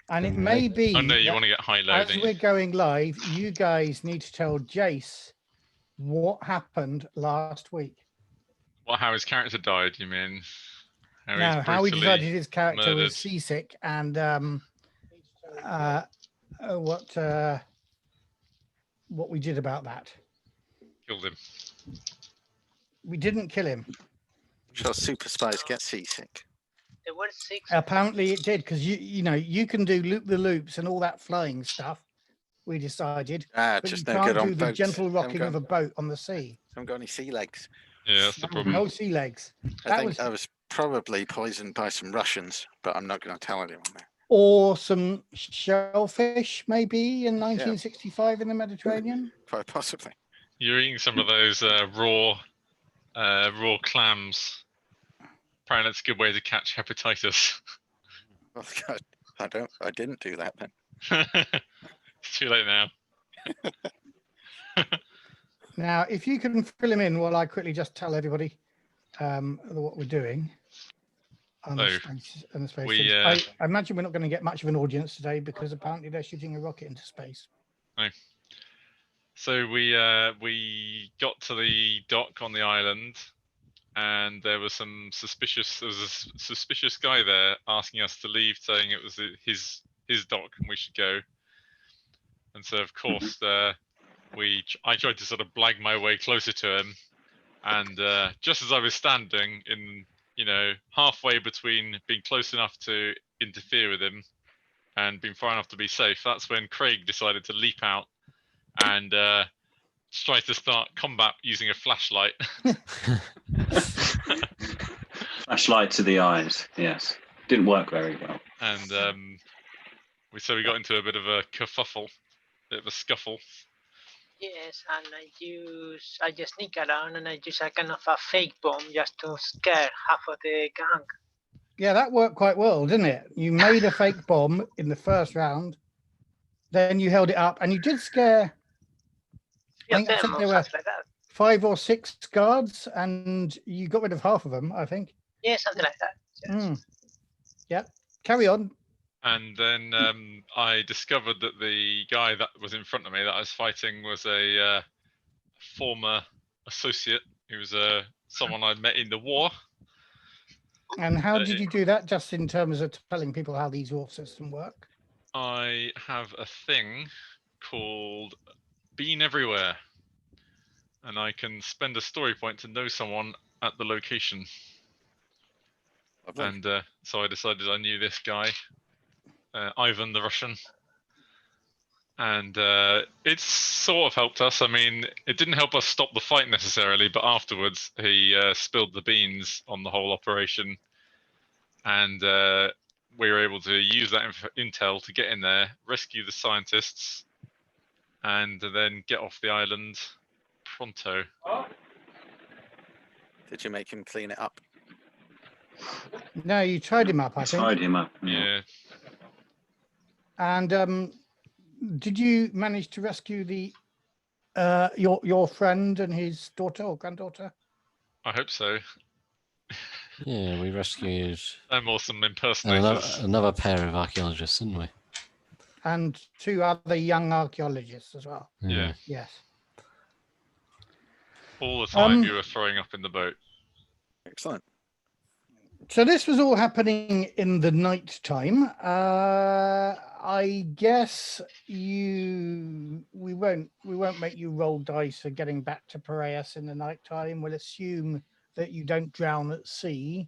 And it may be Oh no, you want to get high low, as we're going live, you guys need to tell Jace what happened last week. How his character died, you mean? How he decided his character murdered. was seasick and what we did about that. Killed him. We didn't kill him. Shall super spies get seasick? There were 6. Apparently it did, because you can do loop the loops and all that flying stuff. We decided, but just you no can't good on do the boats. gentle rocking of a boat on the sea. Haven't got any sea legs. Yeah, that's the problem. No sea legs. I think I was probably poisoned by some Russians, but I'm not going to tell anyone that. Or some shellfish, maybe in 1965 in the Mediterranean. Quite possibly. You're eating some of those raw clams. Apparently, that's a good way to catch hepatitis. Oh God, I didn't do that then. It's too late now. Now, if you can fill him in while I quickly just tell everybody what we're doing. On the space, I imagine we're not going to get much of an audience today because apparently they're shooting a rocket into space. No. So we got to the dock on the island, and there was a suspicious guy there asking us to leave, saying it was his dock and we should go. And so of course I tried to sort of blag my way closer to him, and just as I was standing in, halfway between being close enough to interfere with him and being far enough to be safe, that's when Craig decided to leap out and try to start combat using a flashlight. Flashlight to the eyes, yes. Didn't work very well. And we got into a bit of a kerfuffle, bit of a scuffle. Yes, and I just sneak around and I use a kind of a fake bomb just to scare half of the gang. Yeah, that worked quite well, didn't it? You made a fake bomb in the first round, then you held it up, and you did scare. I think there were like 5 or 6 guards, and you got rid of half of them, I think. Yeah, something like that. Yes. Yeah, carry on. And then I discovered that the guy that was in front of me that I was fighting was a former associate. He was someone I'd met in the war. And how did you do that, just in terms of telling people how these war systems work? I have a thing called Bean Everywhere, and I can spend a story point to know someone at the location. And so I decided I knew this guy, Ivan the Russian, and it sort of helped us. I mean, it didn't help us stop the fight necessarily, but afterwards he spilled the beans on the whole operation, and we were able to use that intel to get in there, rescue the scientists, and then get off the island pronto. Did you make him clean it up? No, you tied him up, I think. Tied him up, yeah. And did you manage to rescue the your friend and his daughter or granddaughter? I hope so. Yeah, we rescued some impersonators. Another pair of archaeologists, didn't we? And 2 other young archaeologists as well. Yeah. Yes. All the time you were throwing up in the boat. Excellent. So this was all happening in the night time. I guess we won't make you roll dice for getting back to Piraeus in the night time. We'll assume that you don't drown at sea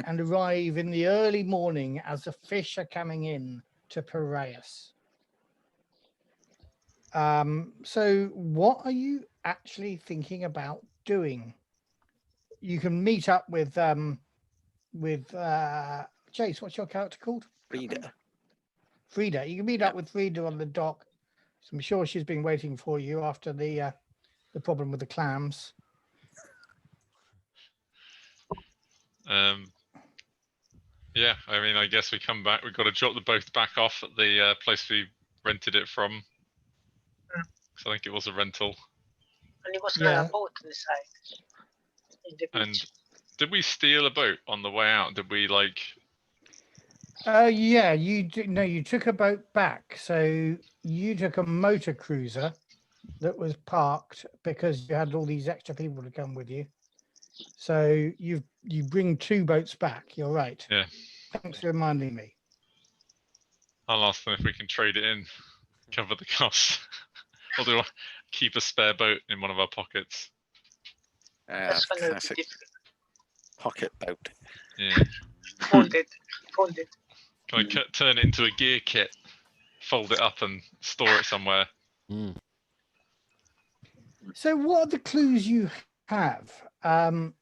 and arrive in the early morning as the fish are coming in to Piraeus. So what are you actually thinking about doing? You can meet up with Chase. What's your character called? Frida. You can meet up with Frida on the dock. So I'm sure she's been waiting for you after the problem with the clams. Yeah, I mean, I guess we come back. We've got to drop the boat back off at the place we rented it from. So I think it was a rental. And it was a boat on the side. In the beach. And did we steal a boat on the way out? Did we Yeah, you do, no, you took a boat back. So you took a motor cruiser that was parked because you had all these extra people to come with you. So you bring 2 boats back. You're right. Yeah. Thanks for reminding me. I'll ask them if we can trade it in, cover the cost. Or do I keep a spare boat in one of our pockets? That's gonna be Classic difficult. pocket boat. Yeah. Folded. Can I turn it into a gear kit, fold it up, and store it somewhere? Mm. So what are the clues you have? What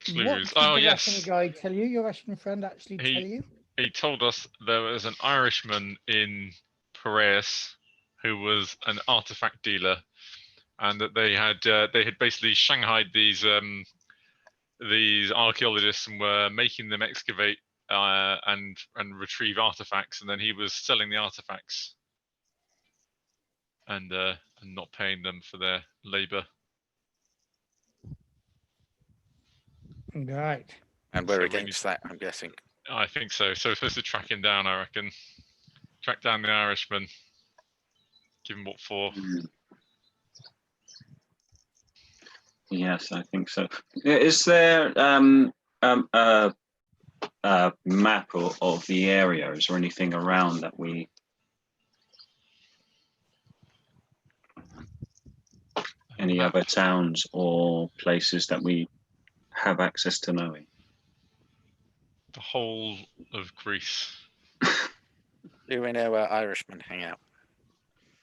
Clues. did Oh the yes. Russian guy tell you? Your Russian friend actually He- tell you? He told us there was an Irishman in Piraeus who was an artifact dealer, and that they had basically shanghaied these archaeologists and were making them excavate and retrieve artifacts, and then he was selling the artifacts and not paying them for their labor. Right. And we're So we against that, I'm guessing. I think so. So we're supposed to track him down, I reckon. Track down the Irishman. Give him what for? Yes, I think so. Is there a map of the area? Is there anything around that we? Any other towns or places that we have access to knowing? The whole of Greece. Do we know where Irishmen hang out?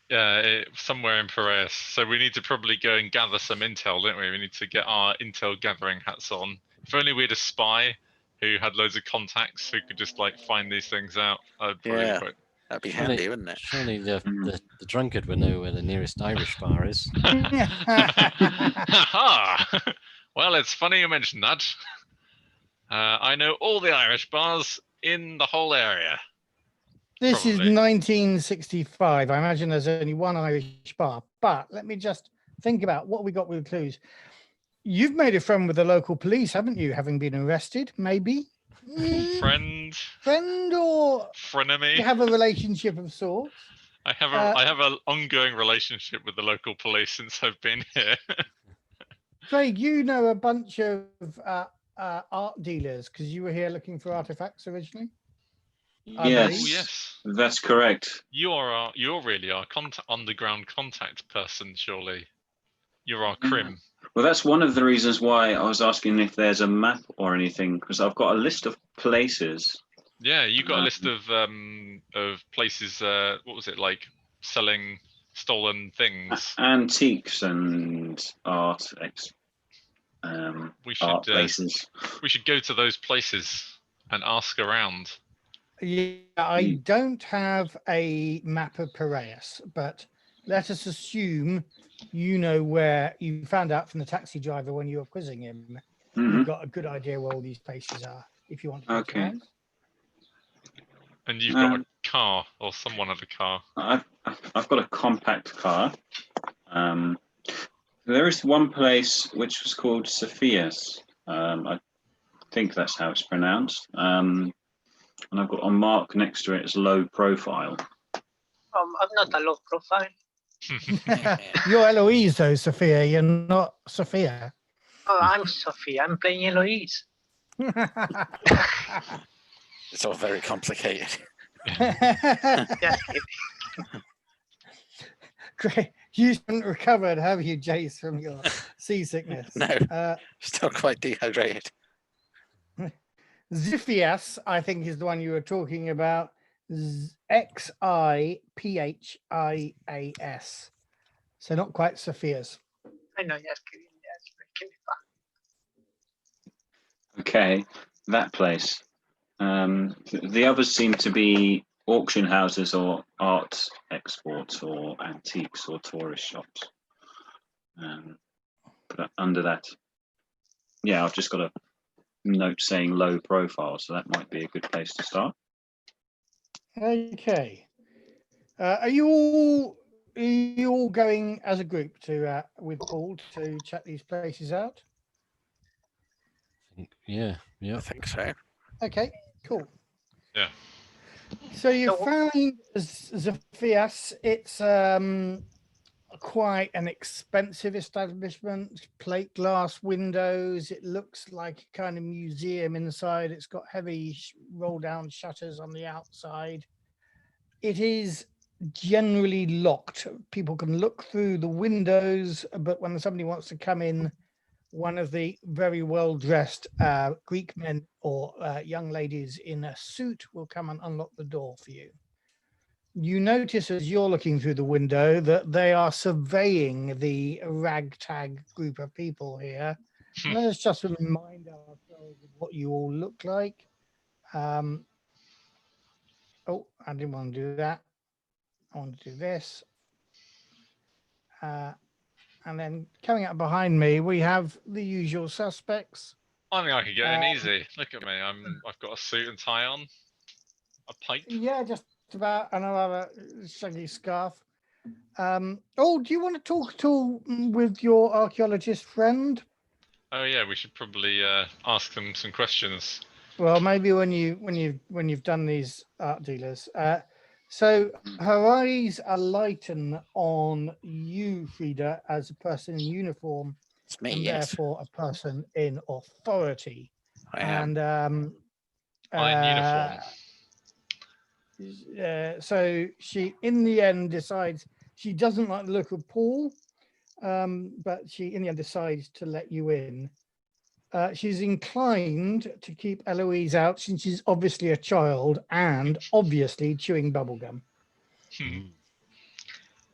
Yeah, somewhere in Piraeus. So we need to probably go and gather some intel, don't we? We need to get our intel gathering hats on. If only we had a spy who had loads of contacts who could just like find these things out. I'd probably Yeah. quite... That'd be Surely, handy, wouldn't it? surely the drunkard would know where the nearest Irish bar is. Ha! Well, it's funny you mentioned that. I know all the Irish bars in the whole area. This is Probably. 1965. I imagine there's only one Irish bar. But let me just think about what we got with clues. You've made a friend with the local police, haven't you? Having been arrested, maybe? Friend, Friend, or frenemy. you have a relationship of sorts? I have an ongoing relationship with the local police since I've been here. Craig, you know a bunch of art dealers because you were here looking for artifacts originally. I Yes, believe. Oh, yes. that's correct. You're really our underground contact person, surely. You're our Yeah. crim. Well, that's one of the reasons why I was asking if there's a map or anything, because I've got a list of places. Yeah, you got a list of places. What was it like? Selling stolen things. Antiques and art, We should art places. we should go to those places and ask around. Yeah, I don't have a map of Piraeus, but let us assume you know where you found out from the taxi driver when you were quizzing him. Mhm. You've got a good idea where all these places are if you want to go to Okay. those. And you've got a car, or someone had a car. I've got a compact car. There is one place which was called Sophia's. I think that's how it's pronounced. And I've got a mark next to it as low profile. I'm not a low profile. You're Eloise, though, Sophia. You're not Sophia. Oh, I'm Sophie. I'm playing Eloise. It's all very complicated. Just kidding. Great. You haven't recovered, have you, Jace, from your seasickness? No, still quite dehydrated. Xiphias, I think, is the one you were talking about. Xiphias. So not quite Sophia's. I know, just kidding. Just making it fun. Okay, that place. The others seem to be auction houses or art exports or antiques or tourist shops. But under that, yeah, I've just got a note saying low profile, so that might be a good place to start. Okay. Are you all going as a group to with Paul to check these places out? Yeah, yeah. I think so. Okay, cool. Yeah. So you So- find Zephias, it's quite an expensive establishment, plate glass windows. It looks like a kind of museum inside. It's got heavy roll down shutters on the outside. It is generally locked. People can look through the windows, but when somebody wants to come in, one of the very well dressed Greek men or young ladies in a suit will come and unlock the door for you. You notice as you're looking through the window that they are surveying the ragtag group of people here. And let's just remind ourselves of what you all look like. Oh, I didn't want to do that. I want to do this. And then coming up behind me, we have the usual suspects. I think I could get in easy. Look at me. I've got a suit and tie on, a pipe. Yeah, just about, and another shaggy scarf. Oh, do you want to talk at all with your archaeologist friend? Oh yeah, we should probably ask them some questions. Well, maybe when you've done these art dealers. So her eyes are lighten on you, Frida, as a person in uniform, It's me, and yes. therefore a person in authority. I am. And I'm in uniform. so she, in the end, decides she doesn't like the look of Paul, but she, in the end, decides to let you in. She's inclined to keep Eloise out since she's obviously a child and obviously chewing bubblegum.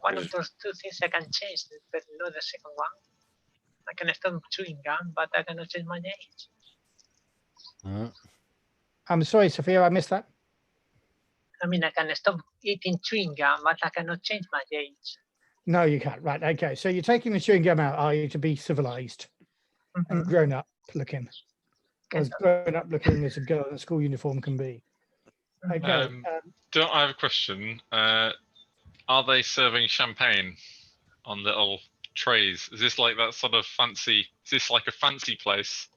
One of those two things I can change, but not the second one. I can stop chewing gum, but I cannot change my age. I'm sorry, Sophia, I missed that. I mean, I can stop eating chewing gum, but I cannot change my age. No, you can't. Right. Okay. So you're taking the chewing gum out, are you, to be civilized and grown up looking? As grown up looking as a girl in a school uniform can be. Okay. I have a question? Are they serving champagne on little trays? Is this like that sort of fancy? Is this like a fancy place?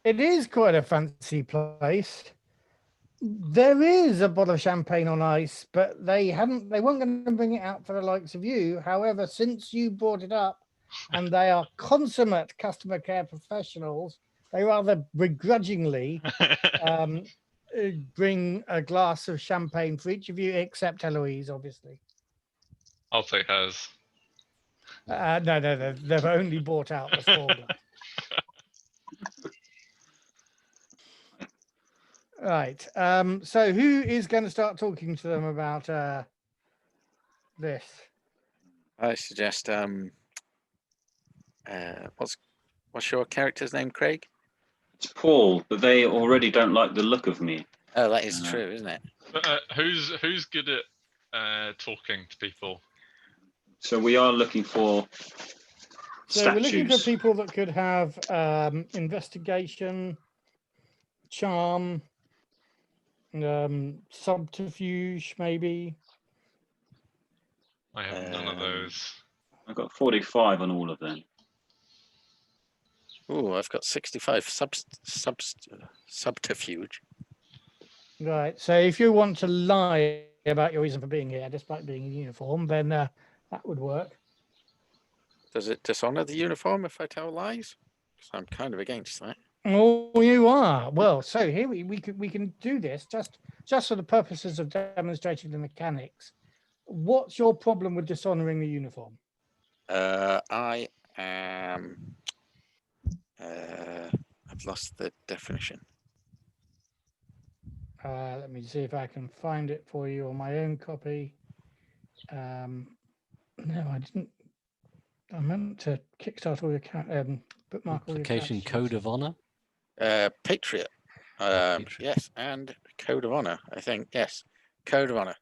It is quite a fancy place. There is a bottle of champagne on ice, but they weren't going to bring it out for the likes of you. However, since you brought it up and they are consummate customer care professionals, they rather begrudgingly bring a glass of champagne for each of you, except Eloise, obviously. I'll take hers. No, they've only bought out the small glass. Right. So who is going to start talking to them about this? I suggest what's your character's name, Craig? It's Paul, but they already don't like the look of me. Oh, that is true, isn't it? But who's good at talking to people? So we are looking for So statues. we're looking for people that could have investigation, charm, subterfuge, maybe. I have none of those. I've got 45 on all of them. Oh, I've got 65 subterfuge. Right. So if you want to lie about your reason for being here, despite being in uniform, then that would work. Does it dishonor the uniform if I tell lies? Because I'm kind of against that. Oh, you are. Well, so here we can do this just for the purposes of demonstrating the mechanics. What's your problem with dishonoring the uniform? I am. I've lost the definition. Let me see if I can find it for you on my own copy. No, I didn't. I meant to kickstart all your bookmark all your Application code of honor. Patriot. Yes, and code of honor. I think yes, code of honor.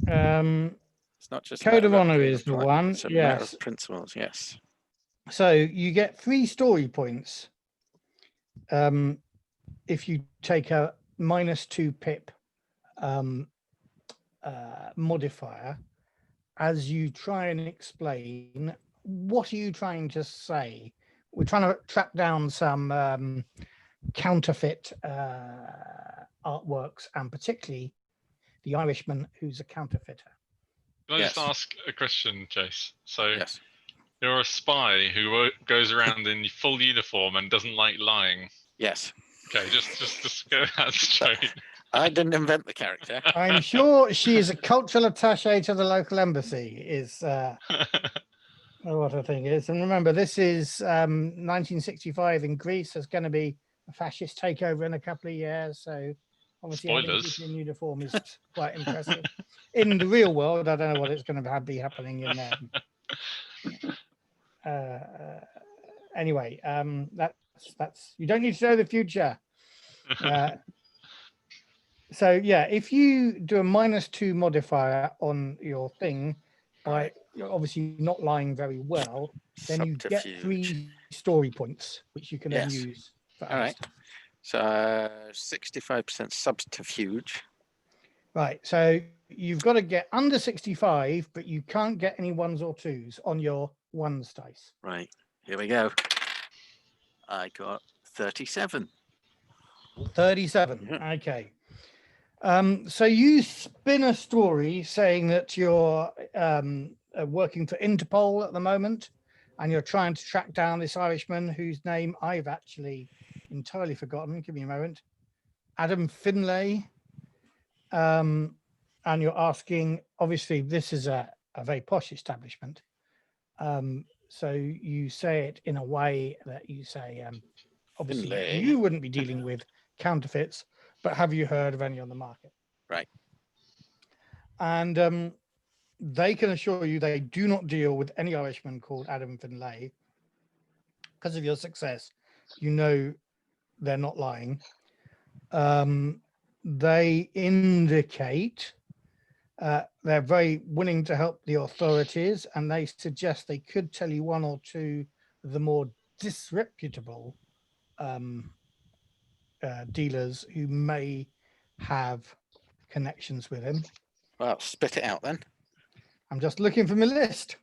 It's not just Code of matter honor is the right, one. It's a matter Yes. of principles. Yes. So you get 3 story points if you take a -2 pip modifier as you try and explain what are you trying to say. We're trying to track down some counterfeit artworks, and particularly the Irishman who's a counterfeiter. Can I just Yes. ask a question, Chase? So Yes. you're a spy who goes around in full uniform and doesn't like lying. Yes. Okay, just go that straight. I didn't invent the character. I'm sure she is a cultural attaché to the local embassy, is what I think is. And remember, this is 1965 in Greece. There's going to be a fascist takeover in a couple of years. So obviously having Spoilers. people in uniform is quite impressive. In the real world, I don't know what it's going to be happening in there. Anyway, that's you don't need to know the future. So yeah, if you do a -2 modifier on your thing by you're obviously not lying very well, then you get Subterfuge. 3 story points, which you can then Yes. use for All other right. stuff. So 65% subterfuge. Right. So you've got to get under 65, but you can't get any 1s or 2s on your 1s dice. Right. Here we go. I got 37. 37. Yeah. Okay. So you spin a story saying that you're working for Interpol at the moment, and you're trying to track down this Irishman whose name I've actually entirely forgotten. Give me a moment. Adam Finlay. And you're asking, obviously, this is a very posh establishment. So you say it in a way that you say, obviously, Finlay. you wouldn't be dealing with counterfeits, but have you heard of any on the market? Right. And they can assure you they do not deal with any Irishman called Adam Finlay. Because of your success, you know they're not lying. They indicate they're very willing to help the authorities, and they suggest they could tell you 1 or 2 of the more disreputable dealers who may have connections with him. Well, spit it out then. I'm just looking for my list.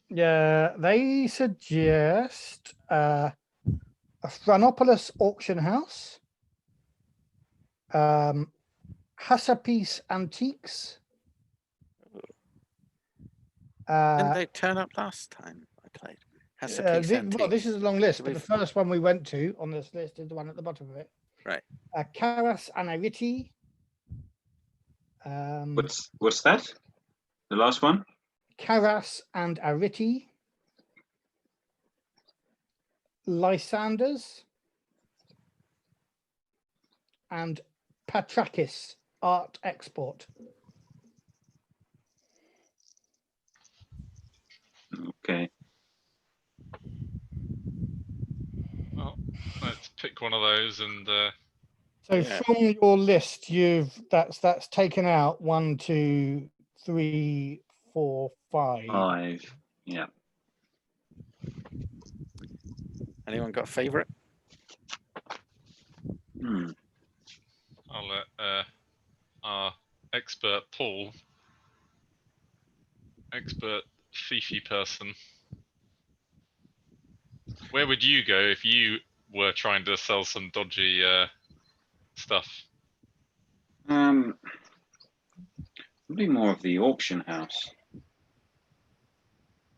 Yeah, they suggest a Phronopolis auction house, Hasapice Antiques. Didn't they turn up last time I played? Well, this is a long list, Did but we- the first one we went to on this list is the one at the bottom of it. Right. Karas Anariti. What's that? The last one? Karas and Ariti. Lysanders. And Patrakis Art Export. Okay. Well, let's pick one of those and So Yeah. from your list, that's taken out 1, 2, 3, 4, 5. 5. Yeah. Anyone got a favourite? I'll let our expert Paul, expert Fifi person. Where would you go if you were trying to sell some dodgy stuff? Probably more of the auction house.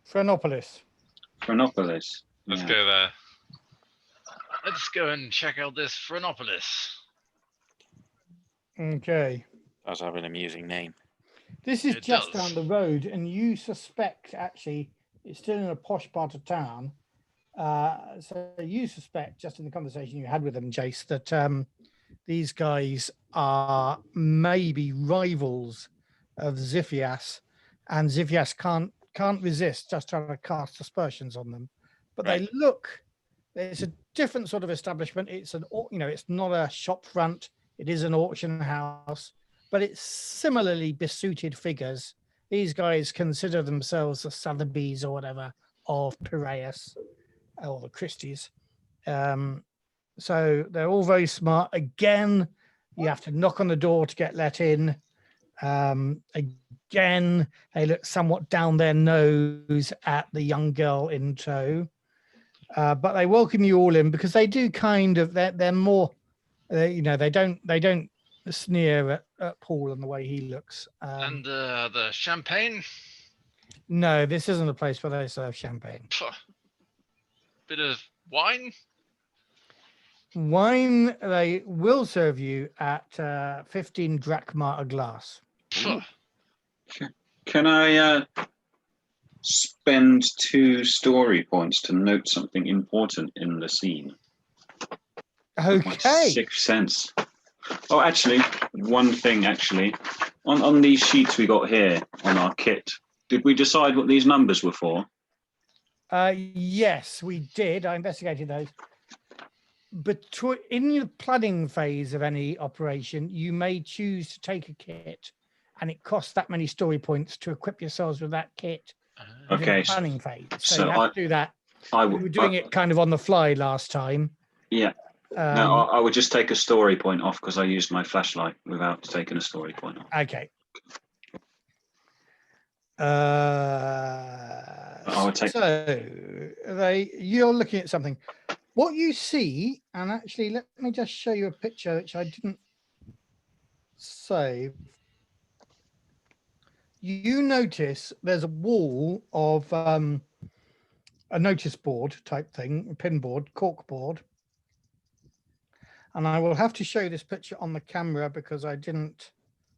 Phronopolis. Chronopolis. Let's Yeah. go there. Let's go and check out this Phronopolis. Okay. Does have an amusing name. This is It just does. down the road, and you suspect actually it's still in a posh part of town. So you suspect, just in the conversation you had with them, Jace, that these guys are maybe rivals of Xiphias, and Xiphias can't resist just trying to cast aspersions on them. But they look. It's a different sort of establishment. It's it's not a shop front. It is an auction house, but it's similarly besuited figures. These guys consider themselves the Sotheby's or whatever of Piraeus or the Christie's. So they're all very smart. Again, you have to knock on the door to get let in. Again, they look somewhat down their nose at the young girl in tow. but they welcome you all in because they do kind of. They're more. You know, they don't sneer at Paul and the way he looks. And the champagne. No, this isn't a place where they serve champagne. Bit of wine. Wine they will serve you at 15 drachma a glass. Can I spend 2 story points to note something important in the scene? My Okay. 6th sense. Oh, actually, one thing. Actually, on these sheets we got here on our kit, did we decide what these numbers were for? Yes, we did. I investigated those. In the planning phase of any operation, you may choose to take a kit, and it costs that many story points to equip yourselves with that kit. Within Okay, the planning phase. So so you have to do that. We were doing it kind of on the fly last time. Yeah. No, I would just take a story point off because I used my flashlight without taking a story point off. Okay. I would take. So you're looking at something. What you see, and actually, let me just show you a picture which I didn't save. You notice there's a wall of a notice board type thing, a pin board, cork board. And I will have to show this picture on the camera because I didn't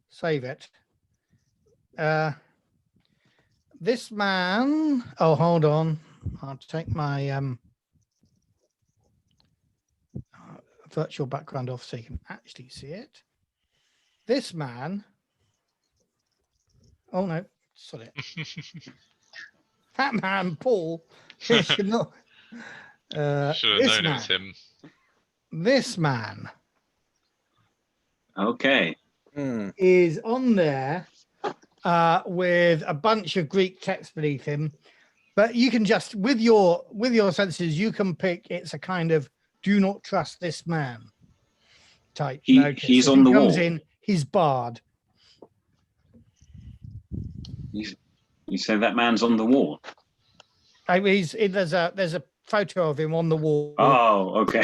save it. This man, oh, hold on. I'll take my virtual background off so you can actually see it. This man, oh no, sorry. Fat man, Paul. Should not. Should have known it was him. This man Okay. is on there with a bunch of Greek text beneath him, but you can just with your senses you can pick it's a kind of "do not trust this man" type notice. He's If on he the comes wall. in, he's barred. You say that man's on the wall? There's a photo of him on the wall. Oh, okay.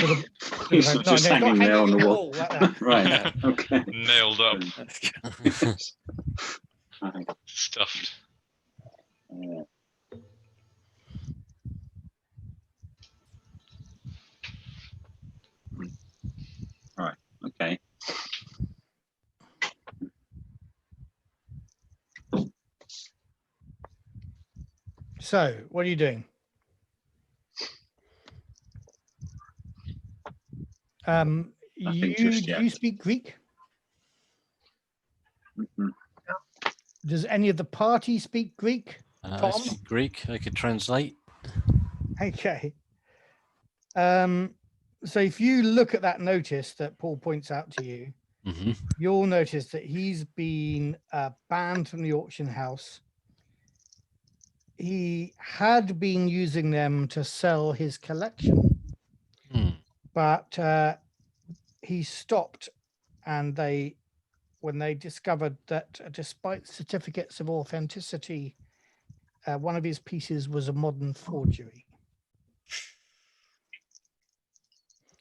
He's not just hanging there on the wall. Like that. Right. Okay. Nailed up. Right. Stuffed. Right. Okay. So, what are you doing? Nothing just yet. Do you speak Greek? Mhm. Does any of the party speak Greek? I Tom? speak Greek. I could translate. Okay. So if you look at that notice that Paul points out to you, Mm-hmm. you'll notice that he's been banned from the auction house. He had been using them to sell his collection, but he stopped, and when they discovered that despite certificates of authenticity, one of his pieces was a modern forgery.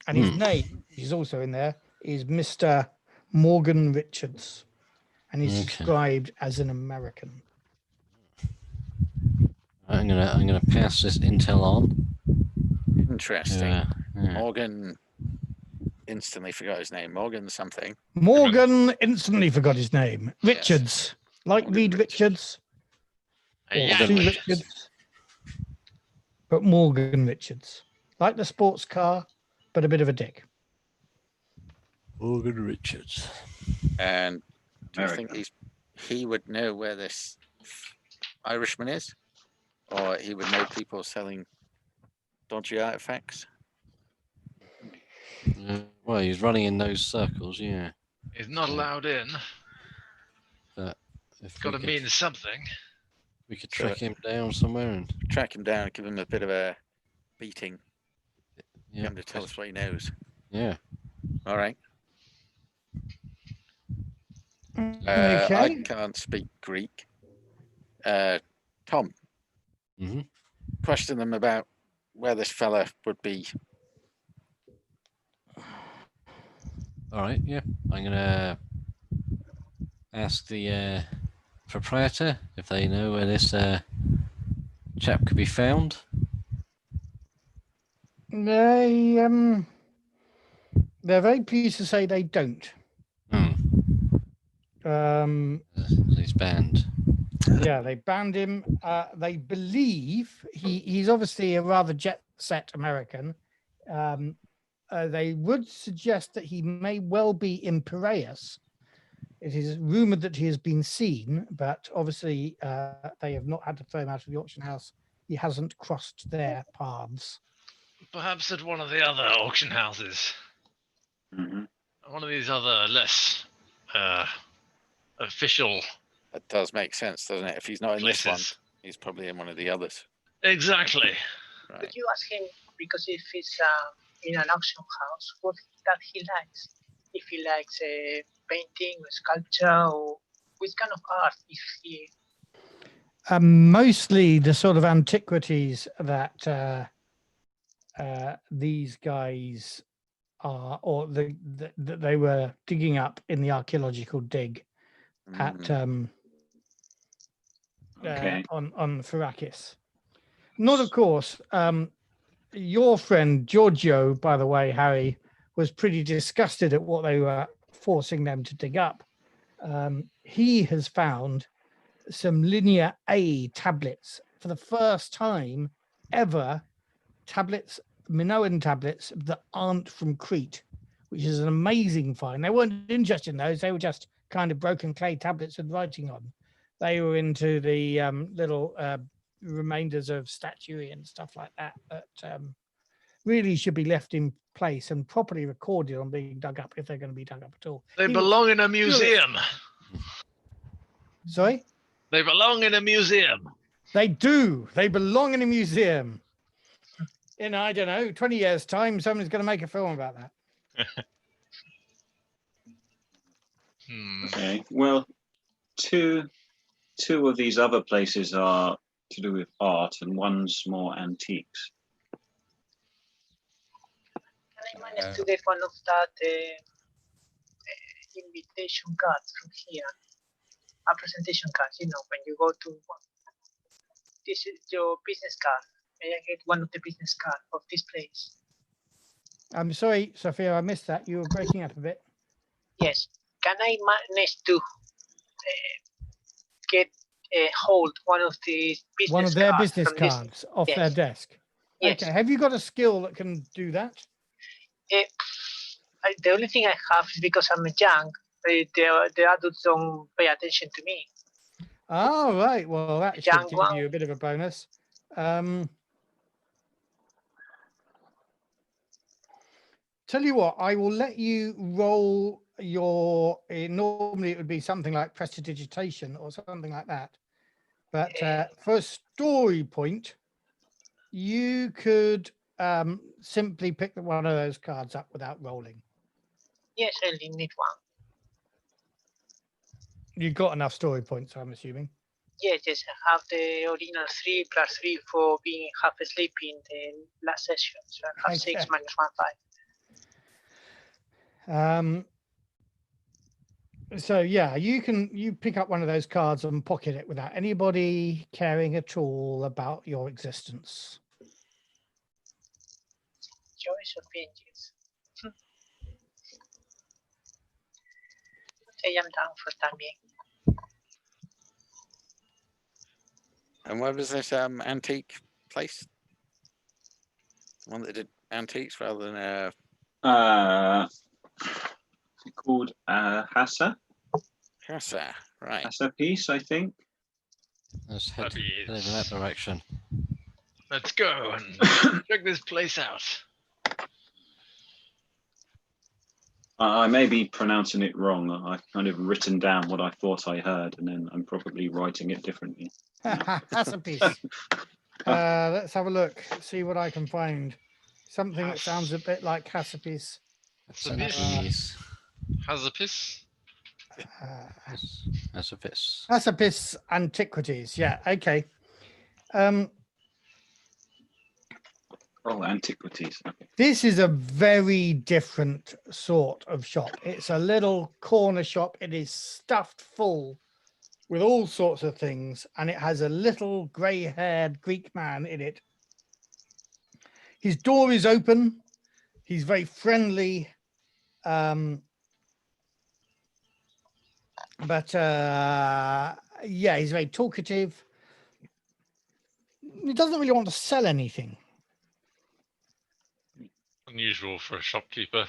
And his name, is also in there, is Mr. Morgan Richards, and he's described as an American. I'm gonna pass this intel on. Interesting. Morgan instantly forgot his name. Morgan something. Morgan instantly forgot his name. Richards, like Morgan Reed Richards. Or Yeah, Sue Richards. Richards. But Morgan Richards, like the sports car, but a bit of a dick. Morgan Richards. And do you American. think he would know where this Irishman is? Or he would know people selling dodgy artifacts? Well, he's running in those circles, yeah. He's not allowed in. But if Got to we mean something. we could track him down somewhere and Track him down, give him a bit of a beating. Get yeah, him to tell us what he knows. yeah. All right. Okay. I can't speak Greek. Tom, Mhm. question them about where this fella would be. All right, yeah. I'm gonna ask the proprietor if they know where this chap could be found. They're very pleased to say they don't. He's banned. Yeah, they banned him. They believe he's obviously a rather jet set American. They would suggest that he may well be in Piraeus. It is rumored that he has been seen, but obviously they have not had to throw him out of the auction house. He hasn't crossed their paths. Perhaps at one of the other auction houses. Mhm. One of these other less official That does make sense, doesn't it? If he's not in this one, places. he's probably in one of the others. Exactly. Right. Could you ask him, because if it's in an auction house, what that he likes? If he likes painting or sculpture, or which kind of art is he? Mostly the sort of antiquities that these guys are, or that they were digging up in the archaeological dig at Okay. on Ferrakis. Not, of course. Your friend Giorgio, by the way, Harry, was pretty disgusted at what they were forcing them to dig up. He has found some Linear A tablets for the first time ever. Tablets, Minoan tablets that aren't from Crete, which is an amazing find. They weren't interested in those. They were just kind of broken clay tablets with writing on. They were into the little remainders of statuary and stuff like that really should be left in place and properly recorded on being dug up if they're going to be dug up at all. They He was belong in a furious. museum. Sorry? They belong in a museum. They do. They belong in a museum. In, I don't know, 20 years' time, someone's going to make a film about that. Okay. Well, two of these other places are to do with art, and one's more antiques. Can I manage to get one of that invitation cards from here? A presentation card, you know, when you go to one. This is your business card. May I get one of the business cards of this place? I'm sorry, Sophia, I missed that. You were breaking up a bit. Yes. Can I manage to get hold one of these business One of their cards business from this- cards off Yes. their desk. Yes. Okay. Have you got a skill that can do that? The only thing I have is because I'm young. The adults don't pay attention to me. Oh, right. Well, that should Young give one. you a bit of a bonus. Tell you what, I will let you roll your. Normally, it would be something like prestidigitation or something like that. But for a story point, you could simply pick one of those cards up without rolling. Yes, I only need one. You've got enough story points, I'm assuming. Yes, I have the original 3 plus 3 for being half asleep in the last session. So I have 6 Okay. minus 1, 5. So yeah, you pick up one of those cards and pocket it without anybody caring at all about your existence. Choice of angels. I am down for también. And where was this antique place? The one that did antiques rather than Is it called Hassa? Hassa, right? Hassa piece, I think. Let's head That in is- that direction. Let's go and check this place out. I may be pronouncing it wrong. I've kind of written down what I thought I heard, and then I'm probably writing it differently. That's a piece. Let's have a look, see what I can find. Something that sounds a bit like Hassapis. Please. Hazapis? That's a piss. Hassapis Antiquities. Yeah, okay. Oh, antiquities. Okay. This is a very different sort of shop. It's a little corner shop. It is stuffed full with all sorts of things, and it has a little grey-haired Greek man in it. His door is open. He's very friendly, but yeah, he's very talkative. He doesn't really want to sell anything. Unusual for a shopkeeper.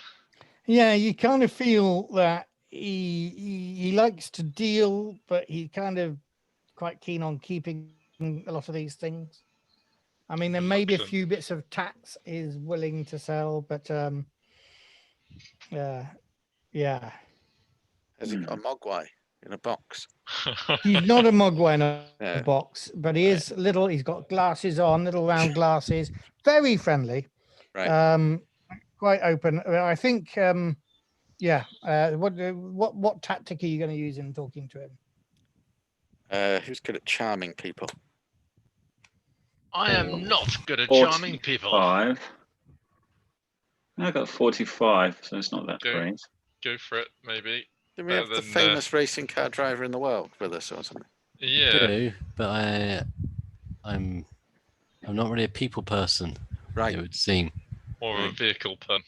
Yeah, you kind of feel that he likes to deal, but he's kind of quite keen on keeping a lot of these things. I mean, there may be a Reluctant. few bits of tax is willing to sell, but yeah, Has he got a mogwai in a box? he's not a mogwai in a No. box, but he is little. He's got glasses on, little round glasses. Very friendly. Right. Quite open. I think. Yeah. What tactic are you going to use in talking to him? Who's good at charming people? I am not good at charming people. 45. I got 45, so it's not that Go. great. Go for it, maybe. Do we have the famous racing car driver in the world with us or something? Yeah. Do, but I'm not really a people person. Right. It would seem. Or a vehicle pun.